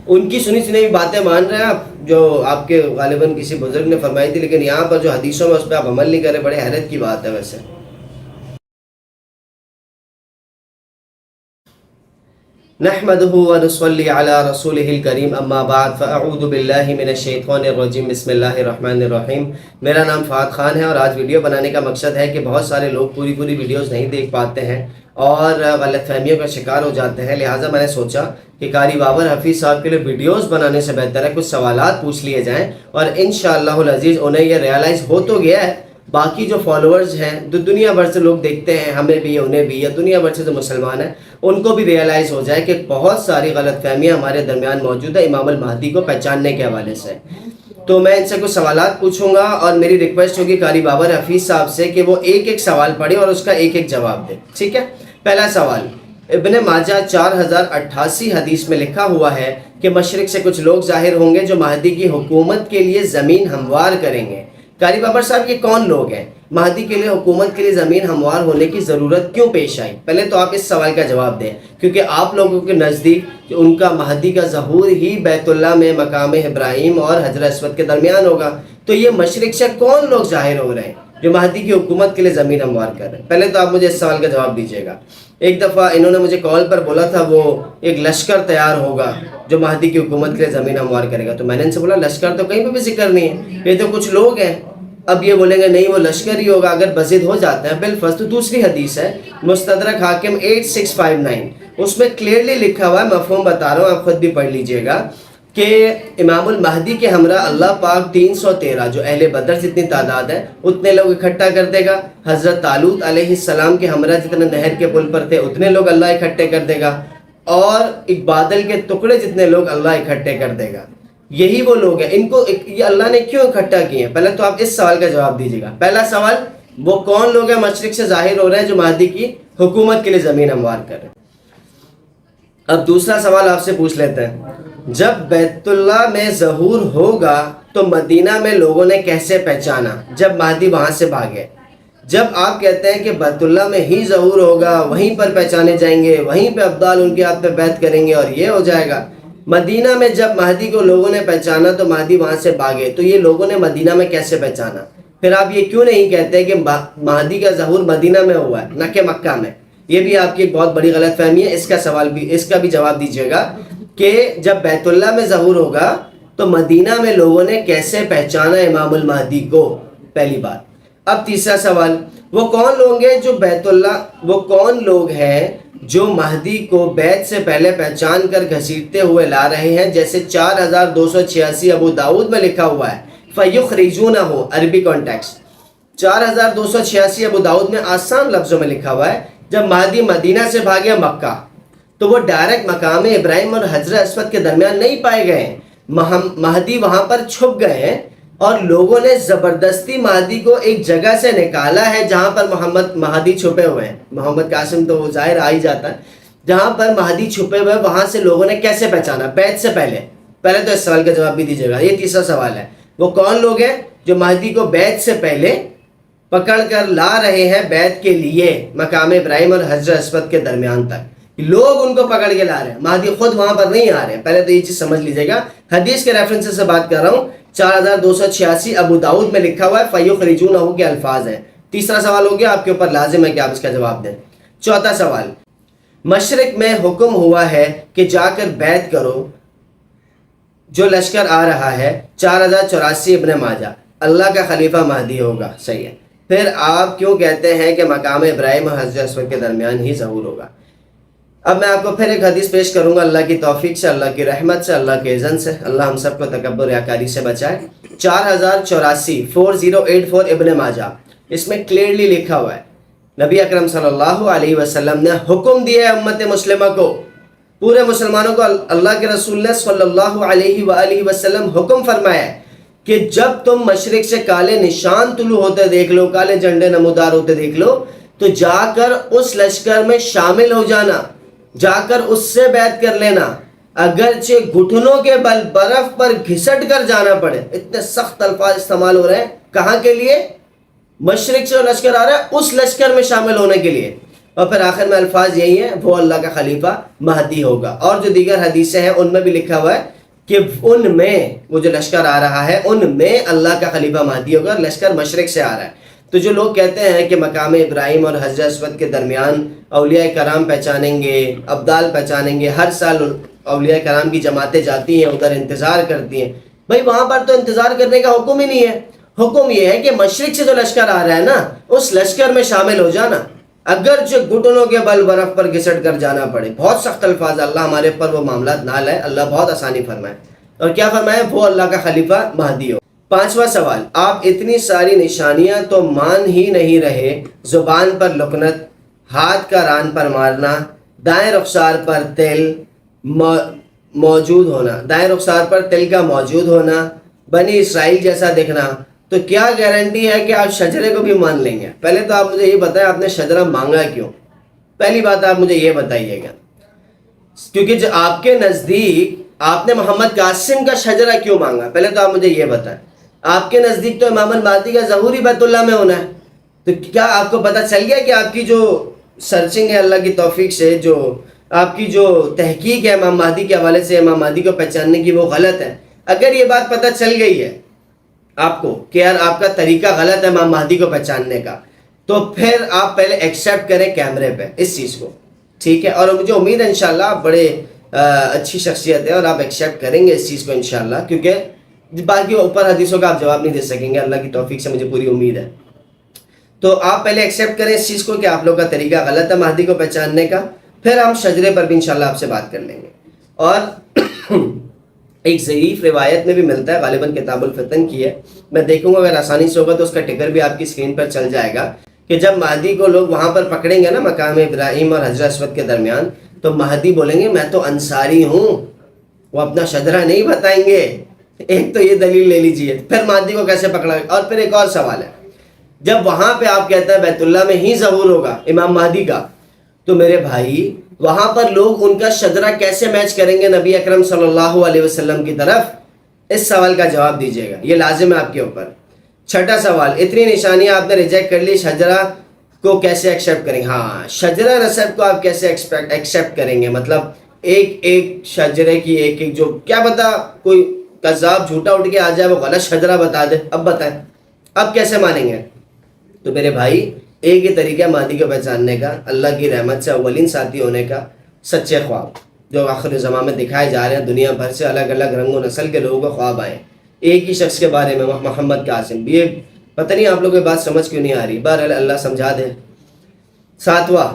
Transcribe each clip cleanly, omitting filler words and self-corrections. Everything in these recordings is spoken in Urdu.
ان کی سنی سنی باتیں مان رہے ہیں آپ، جو آپ کے غالباً کسی بزرگ نے فرمائی تھی، لیکن یہاں پر جو حدیثوں میں اس پہ آپ عمل نہیں کرے، بڑے حیرت کی بات ہے ویسے۔ نحمده ونصلي على رسوله الكريم اما بعد فاعوذ باللہ من الشیطان الرجیم بسم اللہ الرحمن الرحیم۔ میرا نام فہد خان ہے اور آج ویڈیو بنانے کا مقصد ہے کہ بہت سارے لوگ پوری ویڈیوز نہیں دیکھ پاتے ہیں اور غلط فہمیوں کا شکار ہو جاتے ہیں، لہٰذا میں نے سوچا کہ قاری بابر حفیظ صاحب کے لیے ویڈیوز بنانے سے بہتر ہے کچھ سوالات پوچھ لیے جائیں، اور انشاءاللہ العزیز انہیں یہ ریئلائز ہو تو گیا ہے، باقی جو فالوورز ہیں جو دنیا بھر سے لوگ دیکھتے ہیں، ہمیں بھی انہیں بھی، یا دنیا بھر سے جو مسلمان ہیں ان کو بھی ریئلائز ہو جائے کہ بہت ساری غلط فہمیاں ہمارے درمیان موجود ہے امام المہدی کو پہچاننے کے حوالے سے۔ تو میں ان سے کچھ سوالات پوچھوں گا اور میری ریکویسٹ ہوگی قاری بابر حفیظ صاحب سے کہ وہ ایک ایک سوال پڑھیں اور اس کا ایک ایک جواب دیں، ٹھیک ہے؟ پہلا سوال، ابن ماجہ 4088 حدیث میں لکھا ہوا ہے کہ مشرق سے کچھ لوگ ظاہر ہوں گے جو مہدی کی حکومت کے لیے زمین ہموار کریں گے۔ قاری بابر صاحب یہ کون لوگ ہیں؟ مہدی کے لیے حکومت کے لیے زمین ہموار ہونے کی ضرورت کیوں پیش آئی؟ پہلے تو آپ اس سوال کا جواب دیں، کیونکہ آپ لوگوں کے نزدیک ان کا مہدی کا ظہور ہی بیت اللہ میں مقام ابراہیم اور حجر اسود کے درمیان ہوگا، تو یہ مشرق سے کون لوگ ظاہر ہو رہے ہیں جو مہدی کی حکومت کے لیے زمین ہموار کر رہے ہیں؟ پہلے تو آپ مجھے اس سوال کا جواب دیجیے گا۔ ایک دفعہ انہوں نے مجھے کال پر بولا تھا وہ ایک لشکر تیار ہوگا جو مہدی کی حکومت کے لیے زمین ہموار کرے گا، تو میں نے ان سے بولا لشکر تو کہیں پہ بھی ذکر نہیں ہے، یہ تو کچھ لوگ ہیں۔ اب یہ بولیں گے نہیں وہ لشکر ہی ہوگا اگر بضد ہو جاتا ہے بالفرض، تو دوسری حدیث ہے مستدرک حاکم 8659، اس میں کلیئرلی لکھا ہوا ہے، مفہوم بتا رہا ہوں آپ خود بھی پڑھ لیجئے گا، کہ امام المہدی کے ہمراہ اللہ پاک 313 جو اہل بدر جتنی تعداد ہے اتنے لوگ اکٹھا کر دے گا، حضرت طالوت علیہ السلام کے ہمراہ جتنے نہر کے پل پر تھے اتنے لوگ اللہ اکٹھے کر دے گا، اور ایک بادل کے ٹکڑے جتنے لوگ اللہ اکٹھے کر دے گا۔ یہی وہ لوگ ہیں، ان کو یہ اللہ نے کیوں اکٹھا کیے ہیں؟ پہلے تو آپ اس سوال کا جواب دیجیے گا۔ پہلا سوال، وہ کون لوگ ہیں مشرق سے ظاہر ہو رہے ہیں جو مہدی کی حکومت کے لیے زمین ہموار کر رہے ہیں؟ اب دوسرا سوال آپ سے پوچھ لیتے ہیں، جب بیت اللہ میں ظہور ہوگا تو مدینہ میں لوگوں نے کیسے پہچانا جب مہدی وہاں سے بھاگے؟ جب آپ کہتے ہیں کہ بیت اللہ میں ہی ظہور ہوگا، وہیں پر پہچانے جائیں گے، وہیں پہ ابدال ان کے ہاتھ پہ بیعت کریں گے اور یہ ہو جائے گا، مدینہ میں جب مہدی کو لوگوں نے پہچانا تو مہدی وہاں سے بھاگے، تو یہ لوگوں نے مدینہ میں کیسے پہچانا؟ پھر آپ یہ کیوں نہیں کہتے کہ مہدی کا ظہور مدینہ میں ہوا ہے نہ کہ مکہ میں؟ یہ بھی آپ کی ایک بہت بڑی غلط فہمی ہے، اس کا بھی جواب دیجیے گا کہ جب بیت اللہ میں ظہور ہوگا تو مدینہ میں لوگوں نے کیسے پہچانا امام المہدی کو؟ پہلی بات۔ اب تیسرا سوال، وہ کون لوگ ہیں جو وہ کون لوگ ہیں جو مہدی کو بیعت سے پہلے پہچان کر گھسیٹتے ہوئے لا رہے ہیں؟ جیسے 4286 ابو داؤد میں لکھا ہوا ہے فَيُخْرِجُونَهُ، عربی کانٹیکسٹ 4286 ابو داؤد میں آسان لفظوں میں لکھا ہوا ہے جب مہدی مدینہ سے بھاگے مکہ تو وہ ڈائریکٹ مقام ابراہیم اور حجر اسود کے درمیان نہیں پائے گئے ہیں، مہدی وہاں پر چھپ گئے ہیں اور لوگوں نے زبردستی مہدی کو ایک جگہ سے نکالا ہے جہاں پر مہدی چھپے ہوئے ہیں۔ محمد قاسم تو وہ ظاہر آ ہی جاتا ہے، جہاں پر مہدی چھپے ہوئے وہاں سے لوگوں نے کیسے پہچانا بیعت سے پہلے؟ پہلے تو اس سوال کا جواب بھی دیجیے گا۔ یہ تیسرا سوال ہے، وہ کون لوگ ہیں جو مہدی کو بیعت سے پہلے پکڑ کر لا رہے ہیں بیعت کے لیے مقام ابراہیم اور حجر اسود کے درمیان تک؟ لوگ ان کو پکڑ کے لا رہے ہیں، مہدی خود وہاں پر نہیں آ رہے ہیں۔ پہلے تو یہ چیز سمجھ لیجیے گا، حدیث کے ریفرنس سے بات کر رہا ہوں، 4286 ابو داؤد میں لکھا ہوا ہے فَيُخْرِجُونَهُ کے الفاظ ہیں۔ تیسرا سوال ہو گیا، آپ کے اوپر لازم ہے کہ آپ اس کا جواب دیں۔ چوتھا سوال، مشرق میں حکم ہوا ہے کہ جا کر بیعت کرو، جو لشکر آ رہا ہے 4084 ابن ماجہ، اللہ کا خلیفہ مہدی ہوگا، صحیح ہے، پھر آپ کیوں کہتے ہیں کہ مقام ابراہیم اور حجر اسود کے درمیان ہی ظہور ہوگا؟ اب میں آپ کو پھر ایک حدیث پیش کروں گا، اللہ کی توفیق سے، اللہ کی رحمت سے، اللہ کے اذن سے، اللہ ہم سب کو تکبر ریاکاری سے بچائے۔ 4084 ابن ماجہ، اس میں کلیئرلی لکھا ہوا ہے نبی اکرم صلی اللہ علیہ وسلم نے حکم دیا ہے امت مسلمہ کو، پورے مسلمانوں کو اللہ کے رسول نے صلی اللہ علیہ وآلہ وسلم حکم فرمایا ہے کہ جب تم مشرق سے کالے نشان طلوع ہوتے دیکھ لو، کالے جھنڈے نمودار ہوتے دیکھ لو، تو جا کر اس لشکر میں شامل ہو جانا، جا کر اس سے بیعت کر لینا، اگرچہ گھٹنوں کے بل برف پر گھسٹ کر جانا پڑے۔ اتنے سخت الفاظ استعمال ہو رہے ہیں، کہاں کے لیے؟ مشرق سے لشکر آ رہا ہے اس لشکر میں شامل ہونے کے لیے، اور پھر آخر میں الفاظ یہی ہیں، وہ اللہ کا خلیفہ مہدی ہوگا۔ اور جو دیگر حدیثیں ہیں ان میں بھی لکھا ہوا ہے کہ ان میں وہ جو لشکر آ رہا ہے ان میں اللہ کا خلیفہ مہدی ہوگا، اور لشکر مشرق سے آ رہا ہے۔ تو جو لوگ کہتے ہیں کہ مقام ابراہیم اور حجر اسود کے درمیان اولیاء کرام پہچانیں گے، ابدال پہچانیں گے، ہر سال اولیاء کرام کی جماعتیں جاتی ہیں ادھر انتظار کرتی ہیں، بھائی وہاں پر تو انتظار کرنے کا حکم ہی نہیں ہے۔ حکم یہ ہے کہ مشرق سے جو لشکر آ رہا ہے نا اس لشکر میں شامل ہو جانا، اگرچہ گھٹنوں کے بل برف پر گھسٹ کر جانا پڑے۔ بہت سخت الفاظ، اللہ ہمارے پر وہ معاملات نہ لائے، اللہ بہت آسانی فرمائے۔ اور کیا فرمائے؟ وہ اللہ کا خلیفہ مہدی ہو۔ 5واں سوال، آپ اتنی ساری نشانیاں تو مان ہی نہیں رہے، زبان پر لکنت، ہاتھ کا ران پر مارنا، دائیں رخسار پر تل موجود ہونا، دائیں رخسار پر تل کا موجود ہونا، بنی اسرائیل جیسا دکھنا، تو کیا گارنٹی ہے کہ آپ شجرے کو بھی مان لیں گے؟ پہلے تو آپ مجھے یہ بتائیں آپ نے شجرہ مانگا کیوں؟ پہلی بات آپ مجھے یہ بتائیے گا، کیونکہ جو آپ کے نزدیک آپ نے محمد قاسم کا شجرہ کیوں مانگا؟ پہلے تو آپ مجھے یہ بتائیں۔ آپ کے نزدیک تو امام المہدی کا ظہور بیت اللہ میں ہونا ہے، تو کیا آپ کو پتہ چل گیا کہ آپ کی جو سرچنگ ہے اللہ کی توفیق سے، جو آپ کی جو تحقیق ہے امام مہدی کے حوالے سے امام مہدی کو پہچاننے کی وہ غلط ہے؟ اگر یہ بات پتہ چل گئی ہے آپ کو کہ یار آپ کا طریقہ غلط ہے امام مہدی کو پہچاننے کا، تو پھر آپ پہلے ایکسیپٹ کریں کیمرے پہ اس چیز کو، ٹھیک ہے؟ اور مجھے امید ہے انشاءاللہ آپ بڑے اچھی شخصیت ہے اور آپ ایکسیپٹ کریں گے اس چیز کو انشاءاللہ، کیونکہ باقی اوپر حدیثوں کا آپ جواب نہیں دے سکیں گے، اللہ کی توفیق سے مجھے پوری امید ہے۔ تو آپ پہلے ایکسیپٹ کریں اس چیز کو کہ آپ لوگ کا طریقہ غلط ہے مہدی کو پہچاننے کا، پھر ہم شجرے پر بھی انشاءاللہ آپ سے بات کر لیں گے۔ اور ایک ضعیف روایت میں بھی ملتا ہے، غالباً کتاب الفتن کی ہے، میں دیکھوں گا اگر آسانی سے ہوگا تو اس کا ٹکر بھی آپ کی اسکرین پر چل جائے گا، کہ جب مہدی کو لوگ وہاں پر پکڑیں گے نا مقام ابراہیم اور حجر اسود کے درمیان، تو مہدی بولیں گے میں تو انصاری ہوں، وہ اپنا شجرہ نہیں بتائیں گے۔ ایک تو یہ دلیل لے لیجئے، پھر مہدی کو کیسے پکڑا؟ اور پھر ایک اور سوال ہے، جب وہاں پہ آپ کہتے ہیں بیت اللہ میں ہی ظہور ہوگا امام مہدی کا، تو میرے بھائی وہاں پر لوگ ان کا شجرہ کیسے میچ کریں گے نبی اکرم صلی اللہ علیہ وسلم کی طرف؟ اس سوال کا جواب دیجیے گا، یہ لازم ہے آپ کے اوپر۔ 6واں سوال، اتنی نشانیاں آپ نے ریجیکٹ کر لی، شجرہ کو کیسے ایکسیپٹ کریں گے؟ ہاں، شجرہ نسب کو آپ کیسے ایکسیپٹ کریں گے؟ مطلب ایک ایک شجرے کی ایک ایک، جو کیا پتا کوئی کذاب جھوٹا اٹھ کے آ جائے وہ غلط شجرہ بتا دے، اب بتائیں اب کیسے مانیں گے؟ تو میرے بھائی ایک ہی طریقہ مہدی کو پہچاننے کا، اللہ کی رحمت سے اولین ساتھی ہونے کا، سچے خواب جو آخر زمان میں دکھائے جا رہے ہیں، دنیا بھر سے الگ الگ رنگ و نسل کے لوگوں کو خواب آئے ایک ہی شخص کے بارے میں، محمد قاسم۔ یہ پتہ نہیں آپ لوگوں کی بات سمجھ کیوں نہیں آ رہی، بہرحال اللہ سمجھا دے۔ 7واں،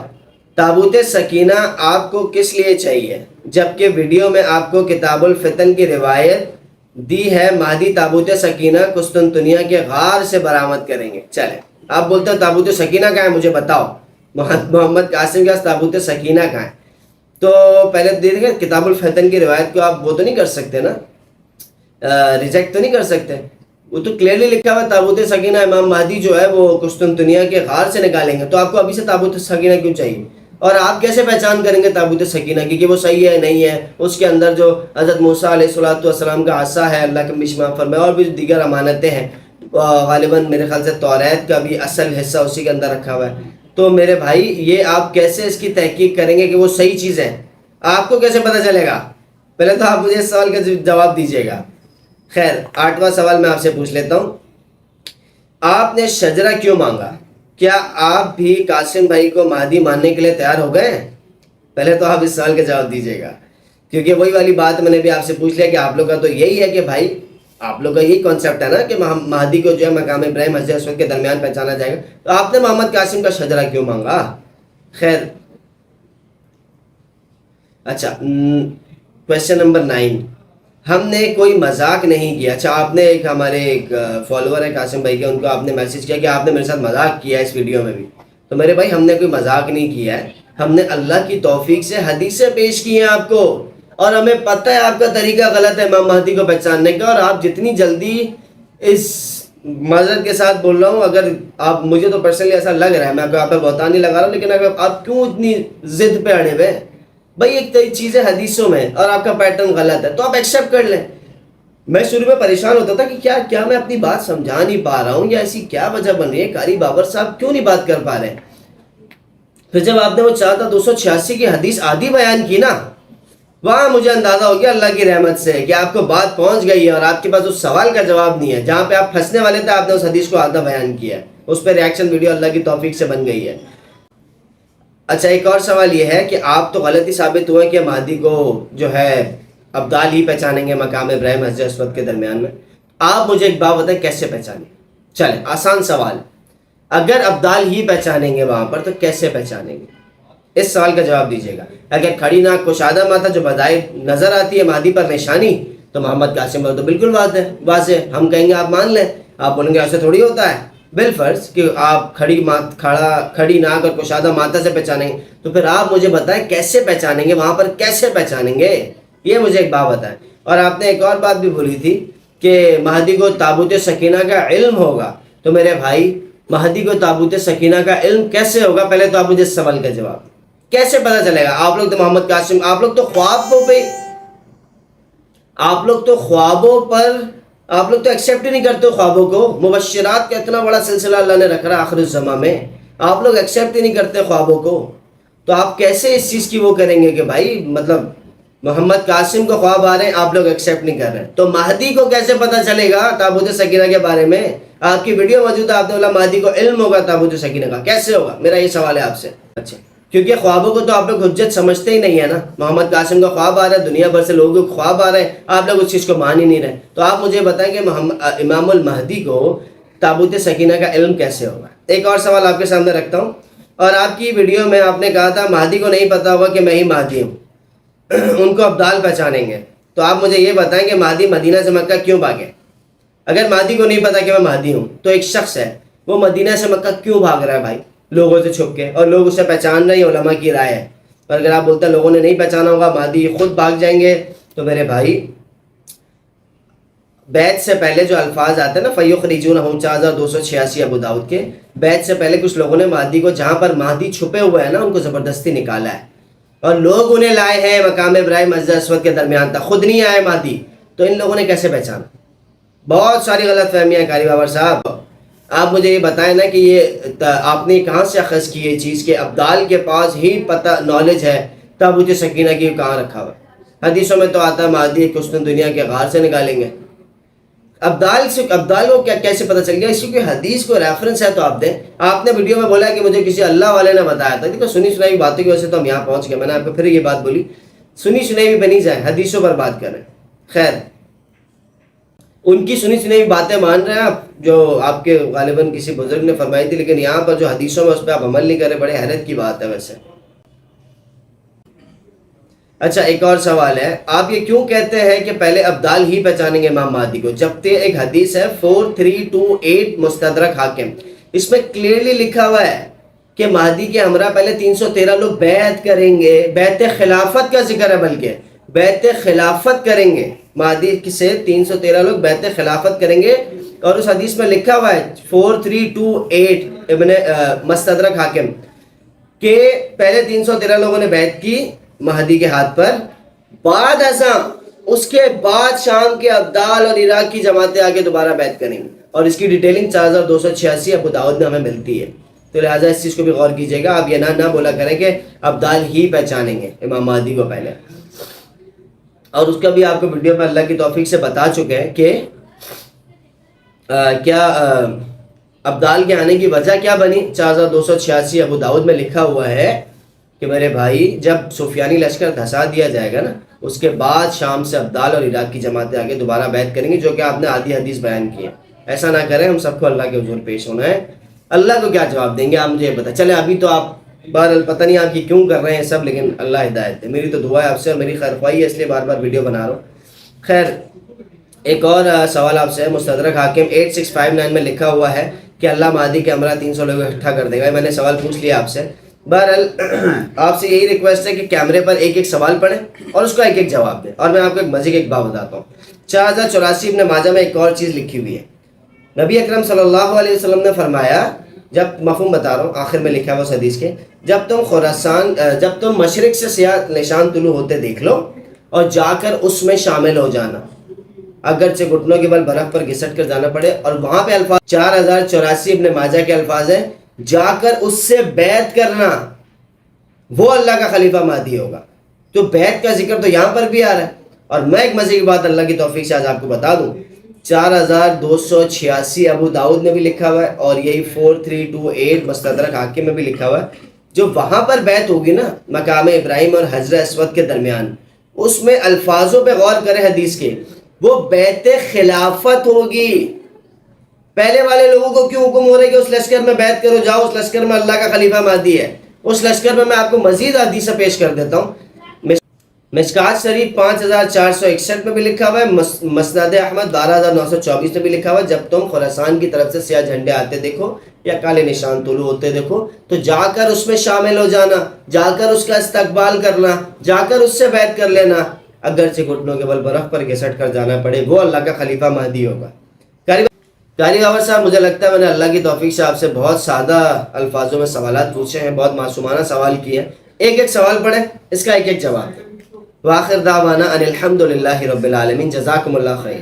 تابوت سکینہ آپ کو کس لیے چاہیے جبکہ ویڈیو میں آپ کو کتاب الفتن کی روایت دی ہے مہدی تابوت سکینہ قسطنطنیہ کے غار سے برآمد کریں گے؟ چلیں، آپ بولتے ہو تابوت سکینہ کہاں ہے مجھے بتاؤ، محمد قاسم کا تابوت سکینہ کہاں ہے؟ تو پہلے دیکھیں کتاب الفتن کی روایت کو آپ وہ تو نہیں کر سکتے نا، ریجیکٹ تو نہیں کر سکتے، وہ تو کلیئرلی لکھا ہوا تابوت سکینہ امام مہدی جو ہے وہ قسطنطنیہ کے غار سے نکالیں گے، تو آپ کو ابھی سے تابوت سکینہ کیوں چاہیے؟ اور آپ کیسے پہچان کریں گے تابوت سکینہ کی کہ وہ صحیح ہے نہیں ہے؟ اس کے اندر جو حضرت موسیٰ علیہ السلام کا عصا ہے، اللہ کے مشمع فرمائے، اور بھی دیگر امانتیں ہیں، غالباً میرے خیال سے توریت کا بھی اصل حصہ اسی کے اندر رکھا ہوا ہے۔ تو میرے بھائی یہ آپ کیسے اس کی تحقیق کریں گے کہ وہ صحیح چیز ہے؟ آپ کو کیسے پتہ چلے گا؟ پہلے تو آپ مجھے اس سوال کا جواب دیجیے گا۔ خیر، 8واں سوال میں آپ سے پوچھ لیتا ہوں، آپ نے شجرہ کیوں مانگا؟ کیا آپ بھی قاسم بھائی کو مہدی ماننے کے لیے تیار ہو گئے؟ پہلے تو آپ اس سوال کا جواب دیجیے گا، کیونکہ وہی والی بات میں نے بھی آپ سے پوچھ لیا کہ آپ لوگ کا تو یہی ہے کہ بھائی آپ لوگ کا یہی کانسیپٹ ہے نا کہ مہدی کو جو ہے مقام ابراہیم حجر اسود کے درمیان پہچانا جائے گا، تو آپ نے محمد قاسم کا شجرہ کیوں مانگا؟ خیر، اچھا، کویسچن نمبر 9، ہم نے کوئی مذاق نہیں کیا۔ اچھا، آپ نے ایک ہمارے ایک فالوور ہے قاسم بھائی کے، ان کو آپ نے میسج کیا کہ آپ نے میرے ساتھ مذاق کیا ہے اس ویڈیو میں بھی، تو میرے بھائی ہم نے کوئی مذاق نہیں کیا ہے، ہم نے اللہ کی توفیق سے حدیثیں پیش کی ہیں آپ کو، اور ہمیں پتہ ہے آپ کا طریقہ غلط ہے امام مہدی کو پہچاننے کا، اور آپ جتنی جلدی اس معذرت کے ساتھ بول رہا ہوں، اگر آپ مجھے تو پرسنلی ایسا لگ رہا ہے، میں آپ پہ بہتان نہیں لگا رہا ہوں، لیکن اگر آپ کیوں اتنی ضد پہ اڑے ہوئے؟ بھائی ایک چیز ہے حدیثوں میں اور آپ کا پیٹرن غلط ہے تو آپ ایکسیپٹ کر لیں۔ میں شروع میں پریشان ہوتا تھا کہ کیا میں اپنی بات سمجھا نہیں پا رہا ہوں، یا ایسی کیا وجہ بن رہی ہے، قاری بابر صاحب کیوں نہیں بات کر پا رہے ہیں؟ پھر جب آپ نے وہ 4,286 کی حدیث آدھی بیان کی نا، وہاں مجھے اندازہ ہو گیا اللہ کی رحمت سے کہ آپ کو بات پہنچ گئی ہے اور آپ کے پاس اس سوال کا جواب نہیں ہے، جہاں پہ آپ پھنسنے والے تھے آپ نے اس حدیث کو آدھا بیان کیا ہے، اس پہ ریاکشن ویڈیو اللہ کی توفیق سے بن گئی ہے۔ اچھا ایک اور سوال یہ ہے کہ آپ تو غلطی ثابت ہوئے کہ مہدی کو جو ہے ابدال ہی پہچانیں گے مقام ابراہیم حجر اسود کے درمیان میں، آپ مجھے ایک بات بتائیں کیسے پہچانیں؟ چلیں آسان سوال، اگر ابدال ہی پہچانیں گے وہاں پر تو کیسے پہچانیں گے؟ اس سوال کا جواب دیجیے گا۔ اگر کھڑی ناک کشادہ ماتھا جو بظاہر نظر آتی ہے مہدی پر نشانی تو محمد قاسم پر تو بالکل واضح، ہم کہیں گے آپ مان لیں، آپ بولیں گے ایسے تھوڑی ہوتا ہے، بالفرض کہ آپ کھڑی ناک اور کشادہ ماتھا سے پہچانیں گے، تو پھر آپ مجھے بتائیں کیسے پہچانیں گے، وہاں پر کیسے پہچانیں گے، یہ مجھے ایک بات بتائیں۔ اور آپ نے ایک اور بات بھی بولی تھی کہ مہدی کو تابوت سکینہ کا علم ہوگا، تو میرے بھائی مہدی کو تابوت سکینہ کا علم کیسے ہوگا؟ پہلے تو آپ مجھے اس سوال کا جواب کیسے پتا چلے گا؟ آپ لوگ تو محمد قاسم، آپ لوگ تو ایکسیپٹ ہی نہیں کرتے خوابوں کو۔ مبشرات کا اتنا بڑا سلسلہ اللہ نے رکھ رہا آخر الزمان میں، آپ لوگ ایکسیپٹ ہی نہیں کرتے خوابوں کو، تو آپ کیسے اس چیز کی وہ کریں گے کہ بھائی مطلب محمد قاسم کو خواب آ رہے ہیں آپ لوگ ایکسیپٹ نہیں کر رہے ہیں، تو مہدی کو کیسے پتا چلے گا تابوت سکینہ کے بارے میں؟ آپ کی ویڈیو موجود ہے، آپ نے بولا مہدی کو علم ہوگا تابوت سکینہ کا، کیسے ہوگا؟ میرا یہ سوال ہے آپ سے۔ اچھا کیونکہ خوابوں کو تو آپ لوگ حجت سمجھتے ہی نہیں ہے نا، محمد قاسم کا خواب آ رہا ہے، دنیا بھر سے لوگوں کو خواب آ رہے ہیں، آپ لوگ اس چیز کو مان ہی نہیں رہے، تو آپ مجھے بتائیں کہ امام المہدی کو تابوت سکینہ کا علم کیسے ہوگا؟ ایک اور سوال آپ کے سامنے رکھتا ہوں، اور آپ کی ویڈیو میں آپ نے کہا تھا مہدی کو نہیں پتا ہوگا کہ میں ہی مہدی ہوں، ان کو ابدال پہچانیں گے، تو آپ مجھے یہ بتائیں کہ مہدی مدینہ سے مکہ کیوں بھاگے؟ اگر مہدی کو نہیں پتا کہ میں مہدی ہوں تو ایک شخص ہے وہ مدینہ سے مکہ کیوں بھاگ رہا ہے بھائی لوگوں سے چھپ کے، اور لوگ اسے پہچان رہے ہیں، علماء کی رائے ہے، اور اگر آپ بولتے ہیں لوگوں نے نہیں پہچانا ہوگا مہدی خود بھاگ جائیں گے، تو میرے بھائی بیعت سے پہلے جو الفاظ آتے ہیں نا فَيُخْرِجُونَهُمْ 4286 ابو داؤد کے، بیعت سے پہلے کچھ لوگوں نے مہدی کو جہاں پر مہدی چھپے ہوئے ہیں نا ان کو زبردستی نکالا ہے، اور لوگ انہیں لائے ہیں مقام ابراہیم حجر اسود کے درمیان تک، خود نہیں آئے مہدی، تو ان لوگوں نے کیسے پہچانا؟ بہت ساری غلط فہمیاں ہیں قاری بابر صاحب، آپ مجھے یہ بتائیں نا کہ یہ آپ نے کہاں سے اخذ کی یہ چیز کہ ابدال کے پاس ہی پتہ نالج ہے تابوت سکینہ کی کہاں رکھا ہوا؟ حدیثوں میں تو آتا ہے مہدی کچھ دن دنیا کے غار سے نکالیں گے، ابدال کو کیسے پتہ چل گیا؟ اسی کی حدیث کو ریفرنس ہے تو آپ دیں۔ آپ نے ویڈیو میں بولا کہ مجھے کسی اللہ والے نے بتایا تھا، دیکھو سنی سنائی باتوں کی وجہ سے تو ہم یہاں پہنچ گئے، میں نے آپ کو پھر یہ بات بولی، سنی سنائی بھی بنی جائے، حدیثوں پر بات کریں، خیر ان کی سنی سنی باتیں مان رہے ہیں آپ جو آپ کے غالباً کسی بزرگ نے فرمائی تھی، لیکن یہاں پر جو حدیثوں میں اس پہ آپ عمل نہیں کرے، بڑے حیرت کی بات ہے ویسے۔ اچھا ایک اور سوال ہے، آپ یہ کیوں کہتے ہیں کہ پہلے ابدال ہی پہچانیں گے امام مہدی کو، جبکہ ایک حدیث ہے 4328 مستدرک حاکم، اس میں کلیئرلی لکھا ہوا ہے کہ مہدی کے ہمراہ پہلے 313 لوگ بیعت کریں گے، بیعت خلافت کا ذکر ہے، بلکہ بیعت خلافت کریں گے، مہدی سے 313 لوگ بیعت خلافت کریں گے، اور اس حدیث میں لکھا ہوا ہے 4328 ابن مستدرک حاکم کہ پہلے 313 لوگوں نے بیعت کی مہدی کے ہاتھ پر، بعد ازاں اس کے بعد شام کے ابدال اور عراق کی جماعتیں آگے دوبارہ بیعت کریں گی، اور اس کی ڈیٹیلنگ 4286 ابو داؤد میں ہمیں ملتی ہے، تو لہٰذا اس چیز کو بھی غور کیجیے گا، آپ یہ نہ بولا کریں کہ ابدال ہی پہچانیں گے امام مہدی کو پہلے، اور اس کا بھی آپ کو ویڈیو میں اللہ کی توفیق سے بتا چکے ہیں کہ کیا ابدال کے آنے کی وجہ کیا بنی۔ 4286 ابو داؤد میں لکھا ہوا ہے کہ میرے بھائی جب سفیانی لشکر دھسا دیا جائے گا نا اس کے بعد شام سے ابدال اور عراق کی جماعتیں آگے دوبارہ بیعت کریں گی، جو کہ آپ نے آدھی حدیث بیان کی ہے، ایسا نہ کریں، ہم سب کو اللہ کے حضور پیش ہونا ہے، اللہ کو کیا جواب دیں گے آپ مجھے بتا چلے، ابھی تو آپ بہرحال پتہ نہیں آپ کی کیوں کر رہے ہیں سب، لیکن اللہ ہدایت ہے، میری تو دعا ہے آپ سے اور میری خیر خواہی ہے، اس لیے بار بار ویڈیو بنا رہا ہوں۔ خیر ایک اور سوال آپ سے ہے، مستدرک حاکم 8659 میں لکھا ہوا ہے کہ اللہ مہدی کے ہمراہ 300 لوگوں اکٹھا کر دے گا، میں نے سوال پوچھ لیا آپ سے، بہرحال آپ سے یہی ریکویسٹ ہے کہ کیمرے پر ایک ایک سوال پڑھیں اور اس کا ایک ایک جواب دیں، اور میں آپ کو ایک مزے کی ایک بات بتاتا ہوں۔ 4084 ابن ماجہ میں ایک اور چیز لکھی ہوئی ہے، نبی اکرم صلی اللہ علیہ وسلم نے فرمایا، جب مفہوم بتا رہا ہوں آخر میں لکھا ہوا اس حدیث کے، جب تم مشرق سے سیاہ نشان طلوع ہوتے دیکھ لو اور جا کر اس میں شامل ہو جانا، اگرچہ گھٹنوں کے بل برف پر گھسٹ کر جانا پڑے، اور وہاں پہ الفاظ 4084 ابن ماجہ کے الفاظ ہیں، جا کر اس سے بیعت کرنا، وہ اللہ کا خلیفہ مہدی ہوگا۔ تو بیعت کا ذکر تو یہاں پر بھی آ رہا ہے. اور میں ایک مزے کی بات اللہ کی توفیق سے آج آپ کو بتا دوں, 4286 ابو داؤد میں بھی لکھا ہوا ہے, اور یہی 4328 مستدرک حاکم میں بھی لکھا ہوا ہے. جو وہاں پر بیعت ہوگی نا مقام ابراہیم اور حجر اسود کے درمیان, اس میں الفاظوں پہ غور کرے حدیث کے, وہ بیعت خلافت ہوگی. پہلے والے لوگوں کو کیوں حکم ہو رہا ہے کہ اس لشکر میں بیعت کرو, جاؤ اس لشکر میں اللہ کا خلیفہ مہدی ہے. اس لشکر میں آپ کو مزید حدیث پیش کر دیتا ہوں. مشکات شریف 5461 میں بھی لکھا ہوا ہے, مسند احمد 12924 میں بھی لکھا ہوا ہے, جب تم خراسان کی طرف سے سیاہ جھنڈے آتے دیکھو یا کالے نشان طلوع ہوتے دیکھو تو جا کر اس میں شامل ہو جانا, جا کر اس کا استقبال کرنا, جا کر اس سے بیعت کر لینا. اگرچہ گھٹنوں کے بل برف پر گھسٹ کر جانا پڑے, وہ اللہ کا خلیفہ مہدی ہوگا. قاری بابر صاحب, مجھے لگتا ہے میں نے اللہ کی توفیق سے آپ سے بہت سادہ الفاظوں میں سوالات پوچھے ہیں, بہت معصومانہ سوال کیے ہیں. ایک ایک سوال پڑھیں, اس کا ایک ایک جواب. وآخر دعوانا ان الحمد للہ رب العالمین. جزاکم اللہ خیر.